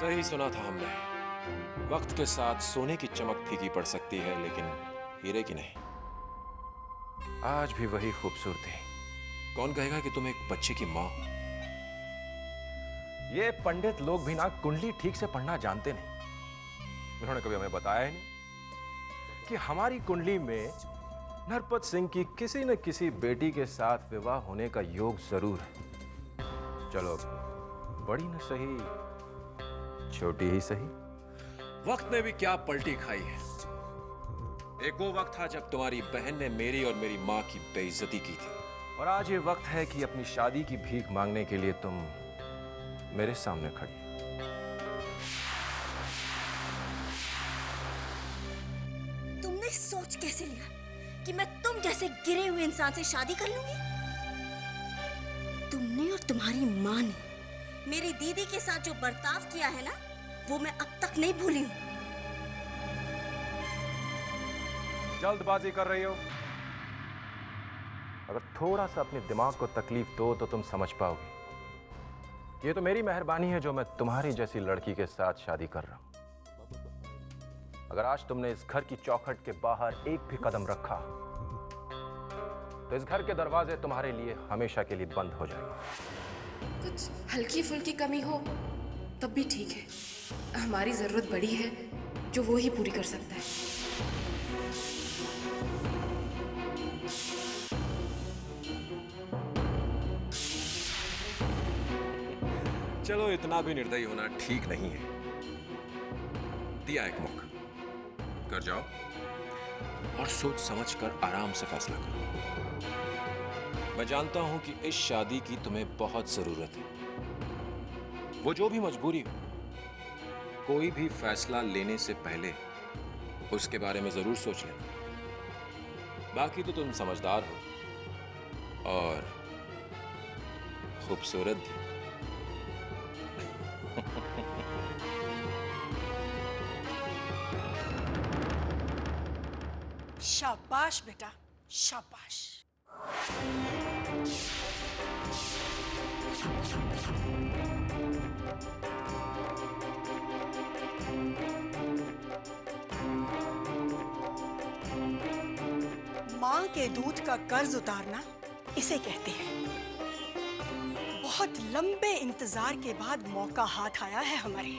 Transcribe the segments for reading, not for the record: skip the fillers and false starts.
सही सुना था हमने। वक्त के साथ सोने की चमक फीकी पड़ सकती है, लेकिन हीरे की नहीं। आज भी वही खूबसूरती। कौन कहेगा कि तुम एक बच्चे की मां? ये पंडित लोग भी ना कुंडली ठीक से पढ़ना जानते नहीं। उन्होंने कभी हमें बताया ही नहीं कि हमारी कुंडली में नरपत सिंह की किसी न किसी बेटी के साथ विवाह होने का योग जरूर है। चलो, बड़ी न सही, छोटी ही सही। वक्त ने भी क्या पलटी खाई है। एक वो वक्त था जब तुम्हारी बहन ने मेरी और मेरी मां की बेइज्जती की थी, और आज ये वक्त है कि अपनी शादी की भीख मांगने के लिए तुम मेरे सामने खड़ी। तुमने सोच कैसे लिया कि मैं तुम जैसे गिरे हुए इंसान से शादी कर लूंगी? तुमने और तुम्हारी मां ने मेरी दीदी के साथ जो बर्ताव किया है ना, वो मैं अब तक नहीं भूली हूं। जल्दबाजी कर रही हो। अगर थोड़ा सा अपने दिमाग को तकलीफ दो तो तुम समझ पाओगे। ये तो मेरी मेहरबानी है जो मैं तुम्हारी जैसी लड़की के साथ शादी कर रहा हूं। अगर आज तुमने इस घर की चौखट के बाहर एक भी कदम रखा तो इस घर के दरवाजे तुम्हारे लिए हमेशा के लिए बंद हो जाएंगे। कुछ हल्की फुल्की कमी हो तब भी ठीक है। हमारी जरूरत बड़ी है जो वो ही पूरी कर सकता है। चलो, इतना भी निर्दयी होना ठीक नहीं है। दिया एक मौका, कर जाओ और सोच समझ कर आराम से फैसला करो। मैं जानता हूं कि इस शादी की तुम्हें बहुत जरूरत है। वो जो भी मजबूरी हो, कोई भी फैसला लेने से पहले उसके बारे में जरूर सोच लेना। बाकी तो तुम समझदार हो और खूबसूरत भी। शाबाश बेटा, शाबाश। मां के दूध का कर्ज उतारना इसे कहते हैं। बहुत लंबे इंतजार के बाद मौका हाथ आया है हमारे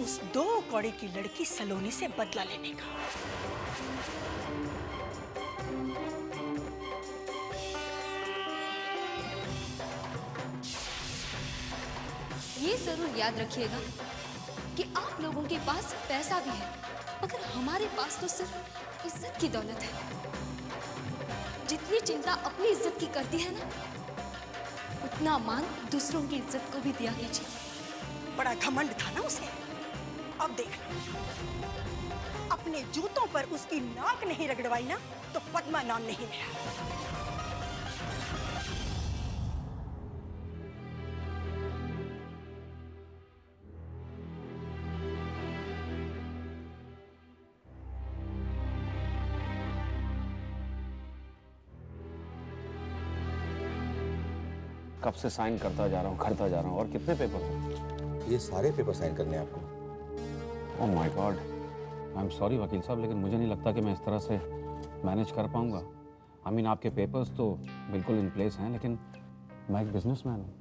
उस 2 कौड़ी की लड़की सलोनी से बदला लेने का। ये जरूर याद रखिएगा कि आप लोगों के पास पैसा भी है, मगर हमारे पास तो सिर्फ इज्जत की दौलत है। जितनी चिंता अपनी इज्जत की करती है ना, उतना मान दूसरों की इज्जत को भी दिया कीजिए। बड़ा घमंड था ना उसे। अब देख, अपने जूतों पर उसकी नाक नहीं रगड़वाई ना तो पद्मा नाम नहीं मेरा। कब से साइन करता जा रहा हूँ, और कितने पेपर हैं? ये सारे पेपर साइन करने हैं आपको। Oh my God, I am sorry वकील साहब, लेकिन मुझे नहीं लगता कि मैं इस तरह से मैनेज कर पाऊंगा। आई मीन, आपके पेपर्स तो बिल्कुल इन प्लेस हैं, लेकिन मैं एक बिजनेसमैन हूँ,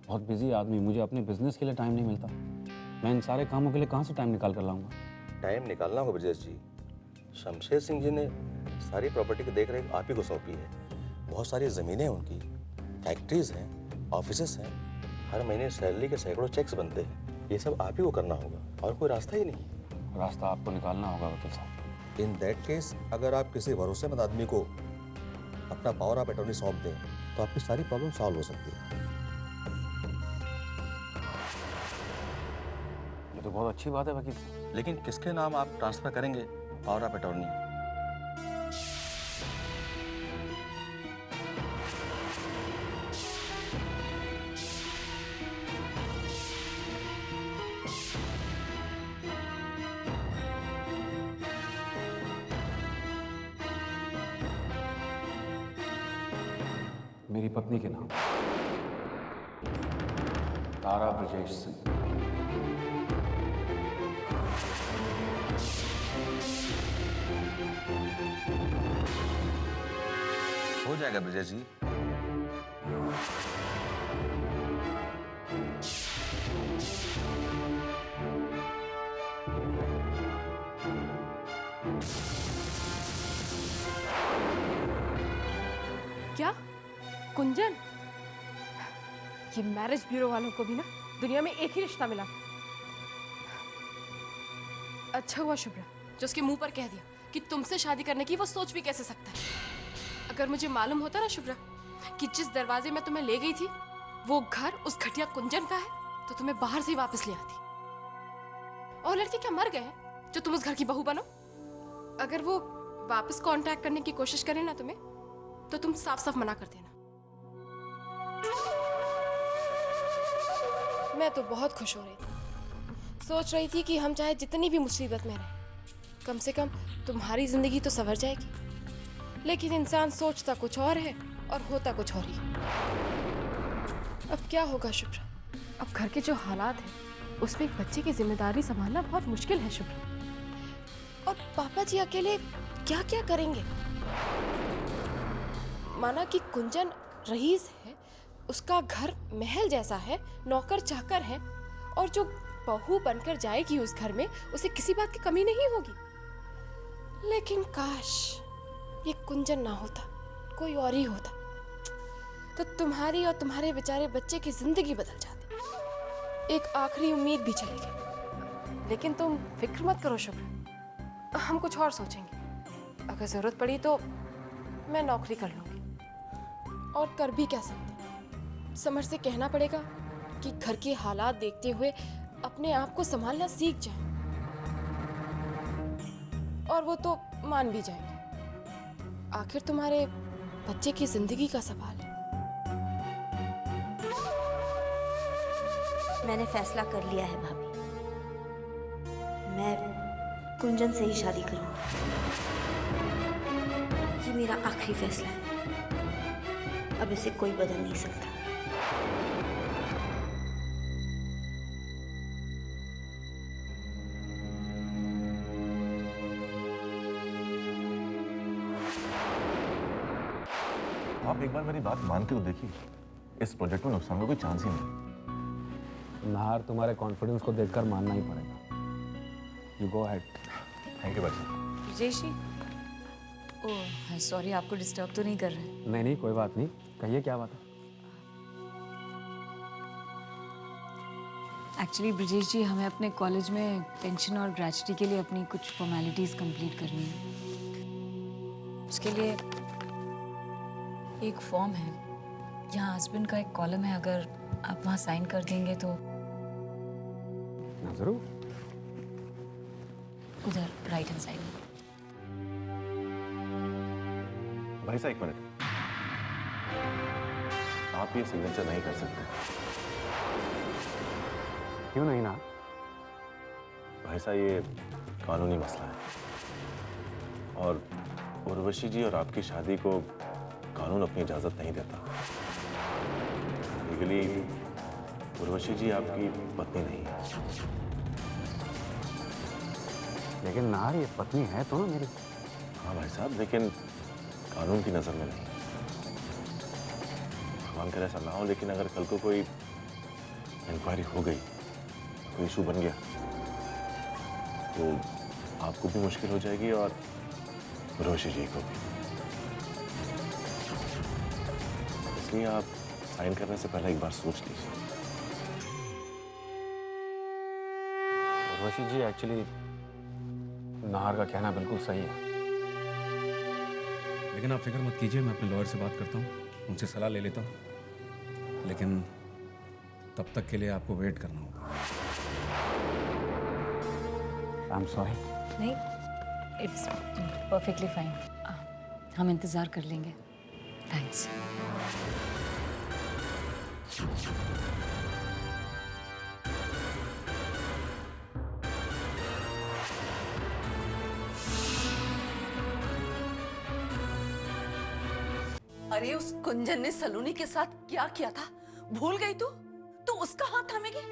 बहुत बिजी आदमी, मुझे अपने बिजनेस के लिए टाइम नहीं मिलता। मैं इन सारे कामों के लिए कहाँ से टाइम निकाल कर लाऊंगा? टाइम निकालना होगा ब्रजेश जी। शमशेर सिंह जी ने सारी प्रॉपर्टी की देखरेख आप ही को सौंपी है। बहुत सारी ज़मीनें हैं उनकी, फैक्ट्रीज हैं, ऑफिसेस हैं, हर महीने सैलरी के सैकड़ों चेक्स बनते हैं। ये सब आप ही को करना होगा और कोई रास्ता ही नहीं। रास्ता आपको निकालना होगा वकील साहब। इन दैट केस, अगर आप किसी भरोसेमंद आदमी को अपना पावर ऑफ अटॉर्नी सौंप दें तो आपकी सारी प्रॉब्लम सॉल्व हो सकती है। ये तो बहुत अच्छी बात है वकील साहब। लेकिन किसके नाम आप ट्रांसफर करेंगे पावर ऑफ अटॉर्नी? मेरी पत्नी के नाम, तारा ब्रजेश सिंह। हो जाएगा ब्रजेश जी। क्या कुंजन? ये मैरिज ब्यूरो वालों को भी ना दुनिया में एक ही रिश्ता मिला। अच्छा हुआ शुभ्रा जो उसके मुंह पर कह दिया कि तुमसे शादी करने की वो सोच भी कैसे सकता है। अगर मुझे मालूम होता ना शुभ्रा कि जिस दरवाजे में तुम्हें ले गई थी वो घर उस घटिया कुंजन का है तो तुम्हें बाहर से ही वापस ले आती। और लड़के क्या मर गए हैं जो तुम उस घर की बहू बनो? अगर वो वापस कांटेक्ट करने की कोशिश करें ना तुम्हें तो तुम साफ साफ मना कर देना। मैं तो बहुत खुश हो रही थी, सोच रही थी कि हम चाहे जितनी भी मुसीबत में रहें कम से कम तुम्हारी जिंदगी तो संवर जाएगी। लेकिन इंसान सोचता कुछ और है और होता कुछ और ही। अब क्या होगा शुभ्रा? अब घर के जो हालात हैं उसमें एक बच्चे की जिम्मेदारी संभालना बहुत मुश्किल है शुभ्रा। और पापा जी अकेले क्या क्या करेंगे? माना कि कुंजन रईस है, उसका घर महल जैसा है, नौकर चाकर है, और जो बहू बनकर जाएगी उस घर में उसे किसी बात की कमी नहीं होगी। लेकिन काश ये कुंजन ना होता, कोई और ही होता, तो तुम्हारी और तुम्हारे बेचारे बच्चे की जिंदगी बदल जाती, एक आखिरी उम्मीद भी चली गई। लेकिन तुम फिक्र मत करो शुभ्रा, हम कुछ और सोचेंगे। अगर जरूरत पड़ी तो मैं नौकरी कर लूंगी। और कर भी क्या सकते, समर से कहना पड़ेगा कि घर के हालात देखते हुए अपने आप को संभालना सीख जाए, और वो तो मान भी जाएंगे। आखिर तुम्हारे बच्चे की जिंदगी का सवाल है। मैंने फैसला कर लिया है भाभी, मैं कुंजन से ही शादी करूंगी। ये मेरा आखिरी फैसला है, अब इसे कोई बदल नहीं सकता। आप एक बार मेरी बात मान के तो देखिए, इस प्रोजेक्ट में नुकसान का कोई चांस ही नहीं। नाहर, तुम्हारे कॉन्फिडेंस को देखकर मानना ही पड़ेगा। You go ahead. Thank you भाई। ब्रजेश जी, ओह सॉरी, आपको डिस्टर्ब तो नहीं कर रहे? नहीं नहीं, कोई बात नहीं, कहिए क्या बात है। एक्चुअली ब्रजेश जी, हमें अपने कॉलेज में पेंशन और ग्रेचुटी के लिए अपनी कुछ फॉर्मेलिटीज कंप्लीट करनी है। उसके लिए एक फॉर्म है, यहाँ हस्बैंड का एक कॉलम है, अगर आप वहाँ साइन कर देंगे तो। जरूर। उधर राइट हैंड साइड में। भाई साहब एक मिनट, आप ये सिग्नेचर नहीं कर सकते। क्यों नहीं ना? भाई साहब ये कानूनी मसला है, और उर्वशी जी और आपकी शादी को कानून अपनी इजाजत नहीं देता। लीगली उर्वशी जी आपकी पत्नी नहीं है। लेकिन नाहर, ये पत्नी है तो ना मेरी। हाँ भाई साहब, लेकिन कानून की नजर में नहीं। भगवान करे ऐसा ना हो, लेकिन अगर कल को कोई इंक्वायरी हो गई, कोई इशू बन गया, तो आपको भी मुश्किल हो जाएगी और उर्वशी जी को भी। इसलिए आप साइन करने से पहले एक बार सोच लीजिए। उर्वशी जी, एक्चुअली नाहर का कहना बिल्कुल सही है, लेकिन आप फिक्र मत कीजिए, मैं अपने लॉयर से बात करता हूँ, उनसे सलाह ले लेता हूँ। लेकिन तब तक के लिए आपको वेट करना होगा। I am sorry. नहीं, इट्स परफेक्टली फाइन, हम इंतज़ार कर लेंगे। थैंक्स। अरे उस कुंजन ने सलोनी के साथ क्या किया था भूल गई तू? तू उसका हाथ थामेगी?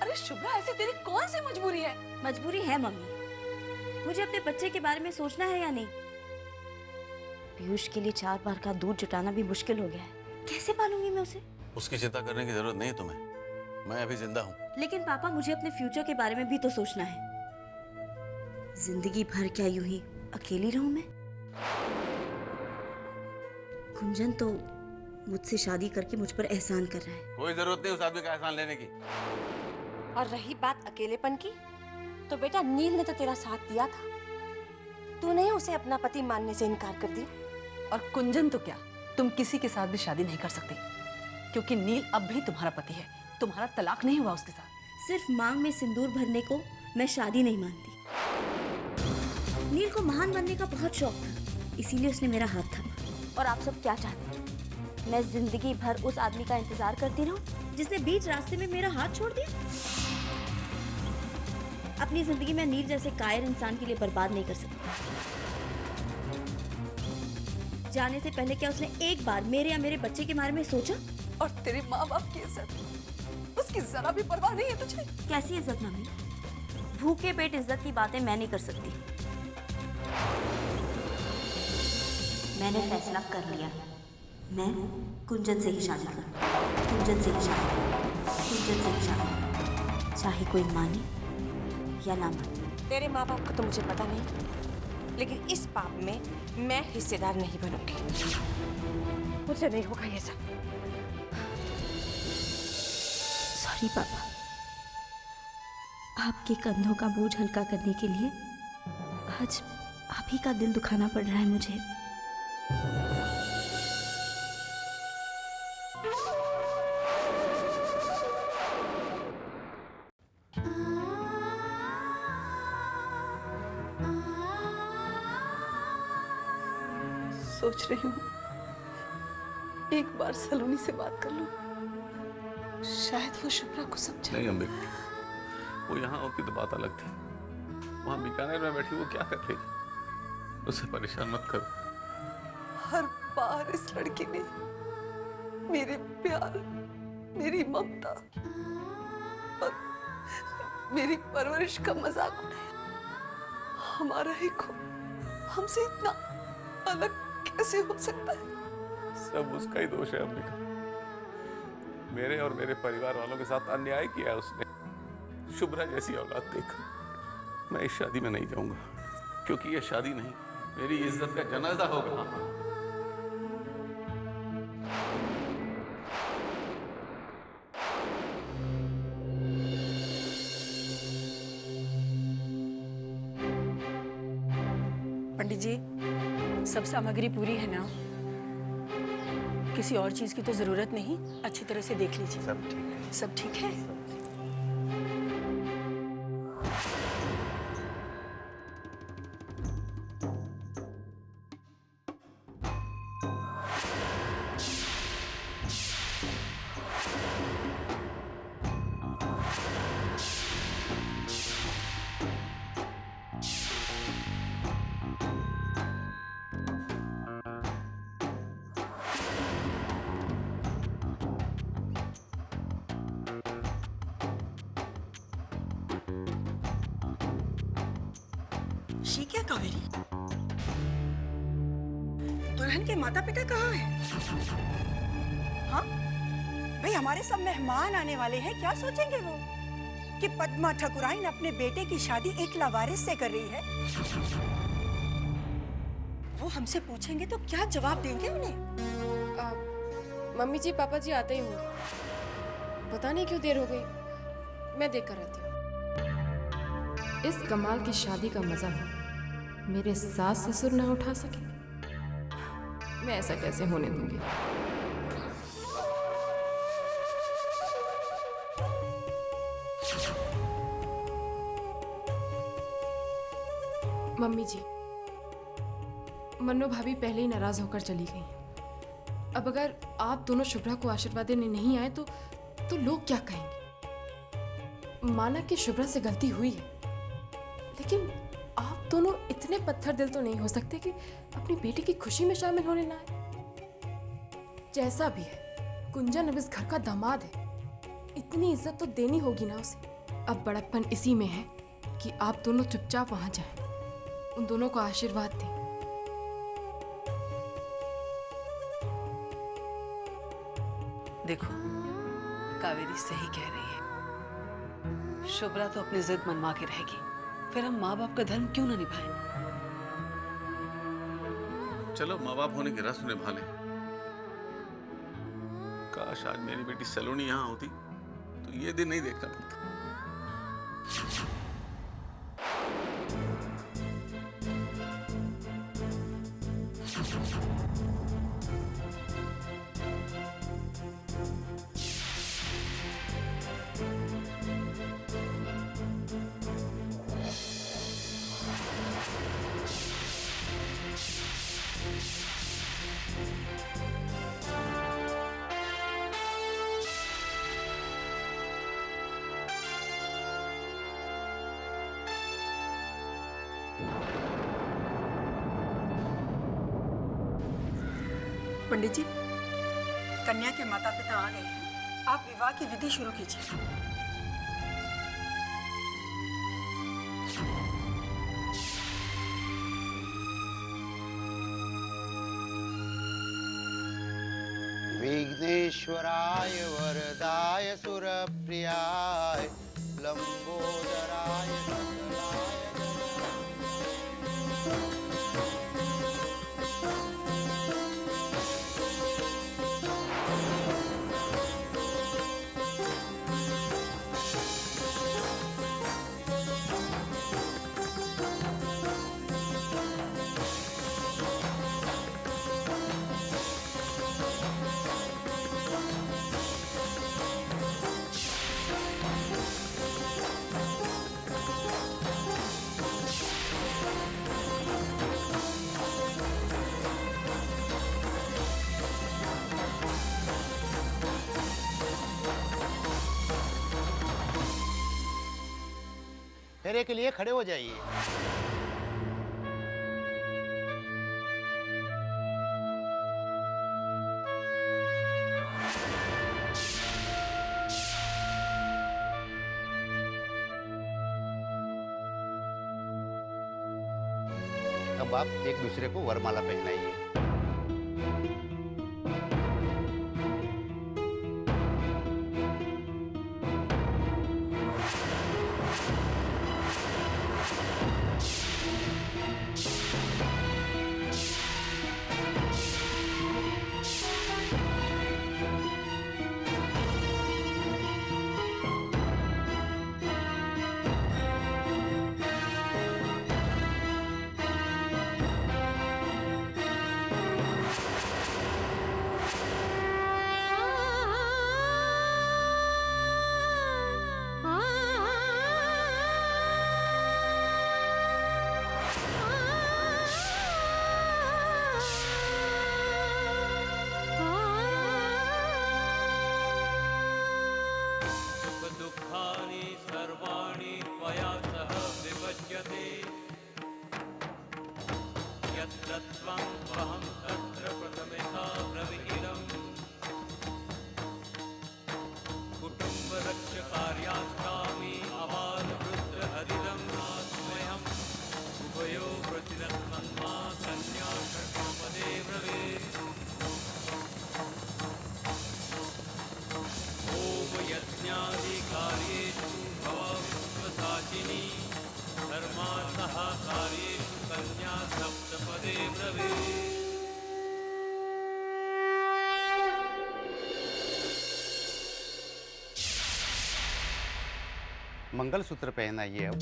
अरे शुभ्रा, ऐसी तेरी कौन सी मजबूरी है? मजबूरी है मम्मी, मुझे अपने बच्चे के बारे में सोचना है या नहीं? पीयूष के लिए 4 बार का दूध जुटाना भी मुश्किल हो गया है, कैसे पालूंगी मैं उसे? उसकी चिंता करने की जरूरत नहीं है तुम्हें, मैं अभी जिंदा हूँ। लेकिन पापा, मुझे अपने फ्यूचर के बारे में भी तो सोचना है। जिंदगी भर क्या यूं ही अकेली रहूं मैं? कुंजन तो मुझसे शादी करके मुझ पर एहसान कर रहा है। कोई जरूरत नहीं उस आदमी का एहसान लेने की। और रही बात अकेलेपन की, तो बेटा नील ने तो तेरा साथ दिया था, तूने ही उसे अपना पति मानने से इनकार कर दिया। और कुंजन तो क्या, तुम किसी के साथ भी शादी नहीं कर सकते, क्योंकि नील अब भी तुम्हारा पति है, तुम्हारा तलाक नहीं हुआ उसके साथ। सिर्फ मांग में सिंदूर भरने को मैं शादी नहीं मानती। नील को महान बनने का बहुत शौक था, इसीलिए उसने मेरा हाथ थामा। और आप सब क्या चाहते हैं? मैं जिंदगी भर उस आदमी का इंतजार करती रहूं जिसने बीच रास्ते में मेरा हाथ छोड़ दिया? अपनी जिंदगी में नील जैसे कायर इंसान के लिए बर्बाद नहीं कर सकती। जाने से पहले क्या उसने एक बार मेरे या मेरे बच्चे के बारे में सोचा? और तेरे माँ बाप की इज्जत, उसकी जरा भी परवाह नहीं है तुझे? कैसी इज्जत मम्मी? भूखे पेट इज्जत की बातें मैं नहीं कर सकती। मैंने फैसला कर लिया, मैं कुंजन से ही शादी करूं। कुंजन से ही शादी करूं। कुंजन से ही शादी करूं। चाहे कोई माने या ना माने। तेरे माँ बाप का तो मुझे पता नहीं, लेकिन इस पाप में मैं हिस्सेदार नहीं बनूंगी। मुझसे नहीं होगा ये सब। सॉरी पापा, आपके कंधों का बोझ हल्का करने के लिए आज आप ही का दिल दुखाना पड़ रहा है मुझे। सोच रही हूँ एक बार सलोनी से बात कर लूं, शायद वो शुभ्रा को समझे। नहीं अम्बिक, वो यहाँ होती तो बात अलग थी। वहाँ बीकानेर में बैठी वो क्या कर लेगी? उसे परेशान मत करो। हर बार इस लड़की ने मेरे प्यार, मेरी ममता और मेरी परवरिश का मजाक उड़ाया। हमारा ही खून हमसे इतना अलग कैसे हो सकता है? सब उसका ही दोष है अम्बिका। मेरे और मेरे परिवार वालों के साथ अन्याय किया है उसने। शुभ्रा जैसी औलाद देखकर मैं इस शादी में नहीं जाऊंगा, क्योंकि ये शादी नहीं, मेरी इज्जत का जनाजा होगा। पंडित जी, सब सामग्री पूरी है ना? किसी और चीज की तो जरूरत नहीं? अच्छी तरह से देख लीजिए। सब ठीक है। सब ठीक है? ठीक है कावेरी, दुल्हन के माता पिता कहाँ हैं? हाँ भाई, हमारे सब मेहमान आने वाले हैं, क्या सोचेंगे वो कि पद्मा ठकुराइन अपने बेटे की शादी एक लावारिस से कर रही है? वो हमसे पूछेंगे तो क्या जवाब देंगे उन्हें? मम्मी जी पापा जी आते ही होंगे, पता नहीं क्यों देर हो गई। मैं देख कर आती हूँ। इस कमाल की शादी का मजा मेरे सास ससुर ना उठा सके, मैं ऐसा कैसे होने दूंगी? मम्मी जी, मन्नू भाभी पहले ही नाराज होकर चली गई। अब अगर आप दोनों शुभ्रा को आशीर्वाद देने नहीं आए तो लोग क्या कहेंगे? माना कि शुभ्रा से गलती हुई है, लेकिन आप दोनों इतने पत्थर दिल तो नहीं हो सकते कि अपनी बेटी की खुशी में शामिल होने ना आए। जैसा भी है, कुंजन अब इस घर का दामाद है इतनी इज्जत तो देनी होगी ना उसे। अब बड़प्पन इसी में है कि आप दोनों चुपचाप वहां जाएं, उन दोनों को आशीर्वाद दें। देखो, कावेरी सही कह रही है। शुभ्रा तो अपनी जिद मनवा के रहेगी, फिर हम माँ बाप का धर्म क्यों ना निभाएं? चलो माँ बाप होने की रस्म निभा लें। काश आज मेरी बेटी सलोनी यहाँ होती तो ये दिन नहीं देखना पड़ता। पंडित जी, कन्या के माता पिता आ गए हैं। आप विवाह की विधि शुरू कीजिए। विघ्नेश्वराय वरदाय सुरप्रियाय लंबोदराय सकलाय फेरे के लिए खड़े हो जाइए। अब आप एक दूसरे को वरमाला पहनाइए। मंगलसूत्र पहनाइए अब।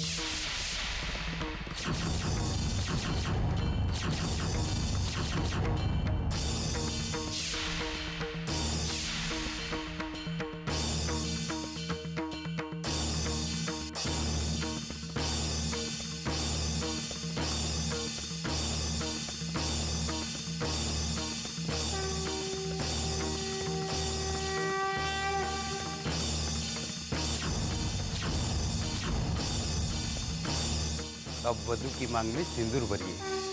अब वधू की मांग में सिंदूर भरिए।